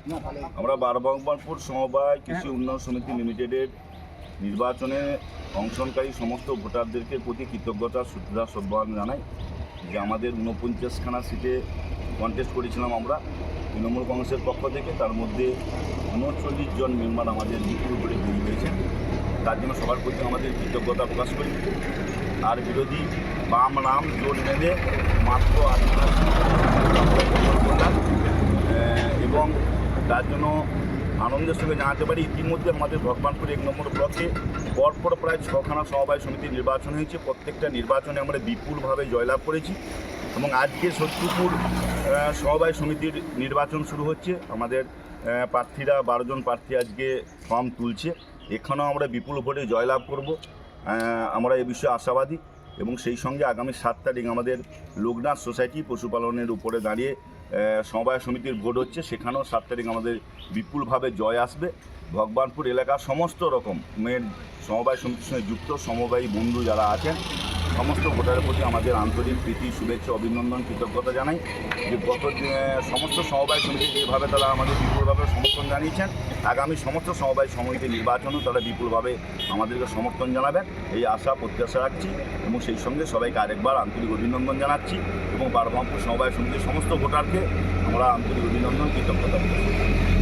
আমরা বারবাংপুর সমবায় কৃষি উন্নয়ন সমিতি লিমিটেডের নির্বাচনে অংশগ্রহণকারী সমস্ত ভোটারদেরকে প্রতি কৃতজ্ঞতা শ্রদ্ধা সম্মান জানাই যে আমাদের 49খানা সিটে কন্টেস্ট করেছিলাম আমরা তৃণমূল কংগ্রেসের পক্ষ থেকে। তার মধ্যে 39 জন মেম্বার আমাদের বিপুল ভোটে জয়ী হয়েছেন। তার জন্য সবার প্রতি আমাদের কৃতজ্ঞতা প্রকাশ করি। আর বিরোধী বাম রাম জোট বেঁধে মাত্র 8 করলাম এবং তার জন্য আনন্দের সঙ্গে জানাতে পারি ইতিমধ্যে আমাদের ভগবানপুর 1 নম্বর ব্লকে পরপর প্রায় 6খানা সমবায় সমিতির নির্বাচন হয়েছে। প্রত্যেকটা নির্বাচনে আমরা বিপুলভাবে জয়লাভ করেছি এবং আজকে শত্রুপুর সমবায় সমিতির নির্বাচন শুরু হচ্ছে। আমাদের প্রার্থীরা 12 জন প্রার্থী আজকে ফর্ম তুলছে। এখানেও আমরা বিপুল ভোটে জয়লাভ করব, আমরা এ বিষয়ে আশাবাদী। এবং সেই সঙ্গে আগামী 7 তারিখ আমাদের লোকনাথ সোসাইটি পশুপালনের উপরে দাঁড়িয়ে সমবায় সমিতির ভোট হচ্ছে, সেখানেও 7 তারিখ আমাদের বিপুলভাবে জয় আসবে। ভগবানপুর এলাকার সমস্ত রকমের সমবায় সমিতির সঙ্গে যুক্ত সমবায়ী বন্ধু যারা আছেন সমস্ত ভোটারের প্রতি আমাদের আন্তরিক প্রীতি শুভেচ্ছা অভিনন্দন কৃতজ্ঞতা জানাই যে গত সমস্ত সমবায় সমিতি যেভাবে তারা আমাদের বিপুলভাবে সমর্থন জানিয়েছেন, আগামী সমস্ত সমবায় সমিতি নির্বাচনেও তারা বিপুলভাবে আমাদেরকে সমর্থন জানাবেন এই আশা প্রত্যাশা রাখছি। এবং সেই সঙ্গে সবাইকে আরেকবার আন্তরিক অভিনন্দন জানাচ্ছি এবং বারবাংপুর সমবায় সমিতির সমস্ত ভোটারকে আমরা আন্তরিক অভিনন্দন কৃতজ্ঞতা জানাচ্ছি।